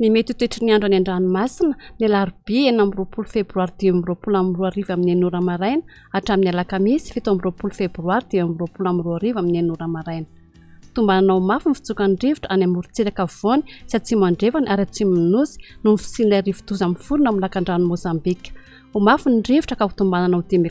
Ny mety toetry ny andro any an-dranomasina ny alarobia 9 febroary 2022 amin'ny 9 maraina hatramin'ny alakamisy 7 febroary 2022 amin'ny 9 maraina. Tombananao mafy ny fitsokan'ny rivotra any amorontsiraka afovoany sy atsimo andrefana ary atsimo nosy no fisian'ilay rivo-doza miforona amin'ny lakan-drano Mozambika. Ho mafy ny rivotra ka ho tombananao 10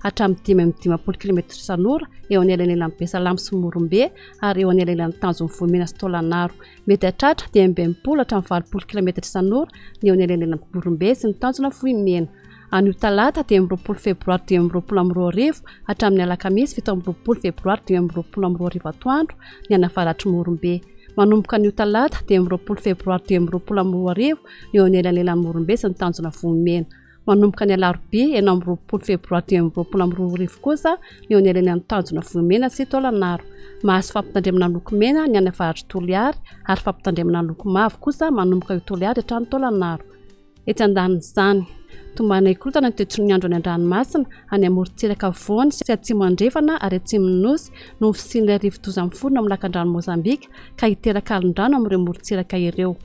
hatramin'ny 10 km isan'ora eo anelanelan'ny Besalamy sy Morombe ary eo anelanelan'ny Tanjony Voamena sy Tôlanaro. Mety hatratra 10 hatramin'ny 20 km isan'ora ny eo anelanelan'ny Morombe sy ny Tanjona Voamena. Anio talata 10 febroary 2022 hatramin'ny alakamisy 17 febroary 2022 atoandro ny anafaratry Morombe. Manomboka anio talata 10 febroary 2022 ny eo anelanelan'ny Morombe sy ny Tanjona Voamena. Manomboka ny alarobia 9 febroary 2022 kosa ny eo anelanelan'ny Tanjona Voamena sy Tôlanaro. Mahazo fampitandremana loko mena ny anafaratry Toliary ary fampitandremana loko mavo kosa manomboka io Toliary hatrany Tôlanaro. Etsy andanin'izany tombana ikorotana ny toetry ny andro any an-dranomasina any amorontsiraka afovoany sy atsimo andrefana ary atsimo nosy no fisian'ilay rivo-doza miforona amin'ny lakan-drano Mozambika ka hiteraka alin-drano amin'ireo morontsiraka ireo.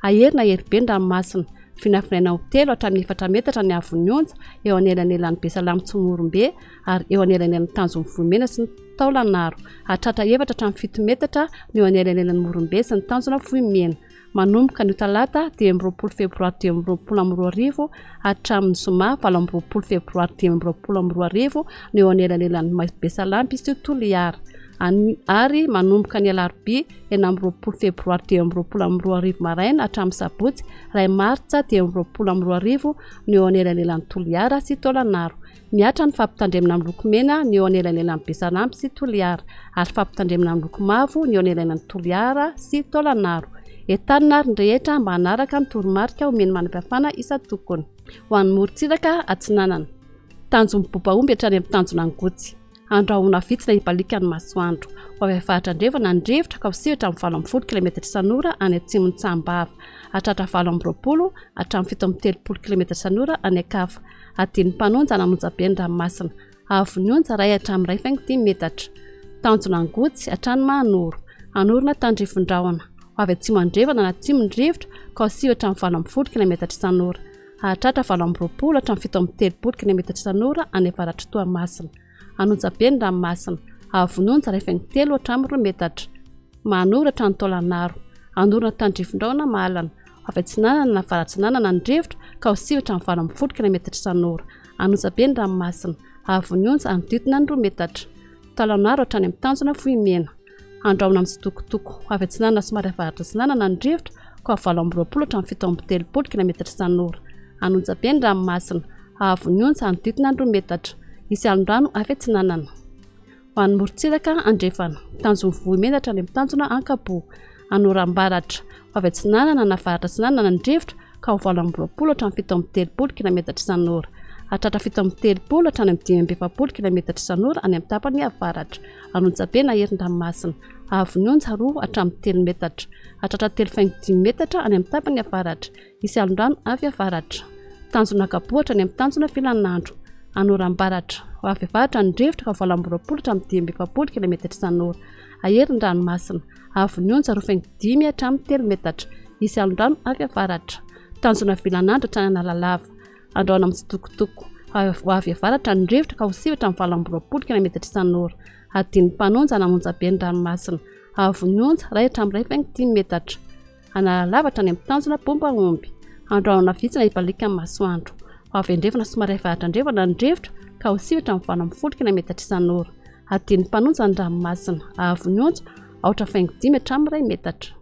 Aherina heribe ny ranomasina. Finafinaina ho 3 hatramin'ny 4 metatra ny avon'ny onja eo anelanelan'ny Besalamy sy Morombe ary eo anelanelan'ny Tanjony Voamena sy ny Tôlanaro. Hatratra 7 hatramin'ny 7 metatra ny eo anelanelan'ny Morombe sy ny Tanjona Voamena. Manomboka ny talata 10 febroary 2022 hatramin'ny zoma 20 febroary 2022 ny eo anelanelan'ny Besalamy sy Toliary. Ary manomboka ny alarobia 9 febroary 2022 maraina hatramin'ny sabotsy 2 martsa 2022 ny eo anelanelan'ny Toliara sy Tôlanaro. Miatra ny fampitandremana amin'ny loko mena ny eo anelanelan'ny Besalamy sy Toliara ary fampitandremana amin'ny loko mavo ny eo anelanelan'ny Toliara sy Tôlanaro. Entanina ary ny rehetra mba hanaraka ny toromarika omeny manam-pahefana isa-tokony. Ho an'ny morontsiraka atsinanana. Tanjony Bobaomby hatrany amin'ny Tanjona Angotsy. Andrahona vitsy na hibalika ny masoandro. Ho avy afaratra andrefana ny rivotra ka ho sihatra amin'ny 20 km isan'ora any atsimon'ny Tsambava. Hatratra 20 hatramin'ny 70 km isan'ora any Akafa. Adiny mpanonja nanonja be ny ranomasina. Avon'ny onja 1 hatramin'ny 1.10 metatra. Tanjona Angotsy hatrany Mahanoro. Anorona tandrifondrahona. Ho avy atsimo andrefana na atsimo ny rivotra ka ho sihatra amin'ny 20 km isan'ora. Hatratra 20 hatramin'ny 70 km isan'ora any avaratra Toamasina. Anonja be ny ranomasina. Avon'ny onja 3 hatramin'ny 2 metatra. Mahanoro hatrany Tôlanaro. Anorona tandrifondrahona Mahalana. Ho avy atsinanana na avaratsinanana ny rivotra ka ho sihatra amin'ny 20 km isan'ora. Anonja be ny ranomasina. Avon'ny onja anodidina ny 2 metatra. Tôlanaro hatrany amin'ny Tanjona Voamena. Andrahona amin'ny sitokotoko. Ho avy atsinanana somary avaratra sinanana ny rivotra ka 20 hatramin'ny 70 km isan'ora. Anonja be ny ranomasina. Avon'ny onja anodidina ny 2 metatra. Isy alin-drano avy atsinanana. Ho an'ny morontsiraka andrefana. Tanjony Voamena hatrany amin'ny Tanjona Ankapo. Anoram-baratra. Ho avy atsinanana na avaratra sinanana ny rivotra ka ho 20 hatramin'ny 70 km isan'ora. Hatratra 70 hatrany amin'ny 70 km isan'ora any amin'ny tapany avaratra. Anonja be na herin-dranomasina. Avon'ny onja 2 hatramin'ny 3 metatra. Hatratra 3.10 metatra any amin'ny tapany avaratra. Isy alin-drano avy avaratra. Tanjona Ankapo hatrany amin'ny Tanjona Filanandro. Anoram-baratra. Ho avy avaratra ny rivotra ka 20 hatramin'ny 70 km isan'ora. Aherin-dranomasina. Avon'ny onja 5 hatramin'ny 3 metatra. Isy alin-drano avy avaratra. Tanjona Filanandro hatrany Analalava. Andrahona amin'ny sitokotoko. Ho avy avaratra ny rivotra ka ho sihatra amin'ny 20 km isan'ora. Adiny mpanonja namonja be ny ranomasina. Avon'ny onja 1 hatramin'ny 1.10 metatra. Analalava hatrany amin'ny Tanjona Bobaomby. Andrahona vitsy na hibalika ny masoandro. Ho avy andrefana somary avaratra andrefana ny rivotra ka ho sihatra amin'ny 20 km isan'ora. Adiny mpanonja ny ranomasina. Avon'ny onja 1.5 hatramin'ny 2 metatra.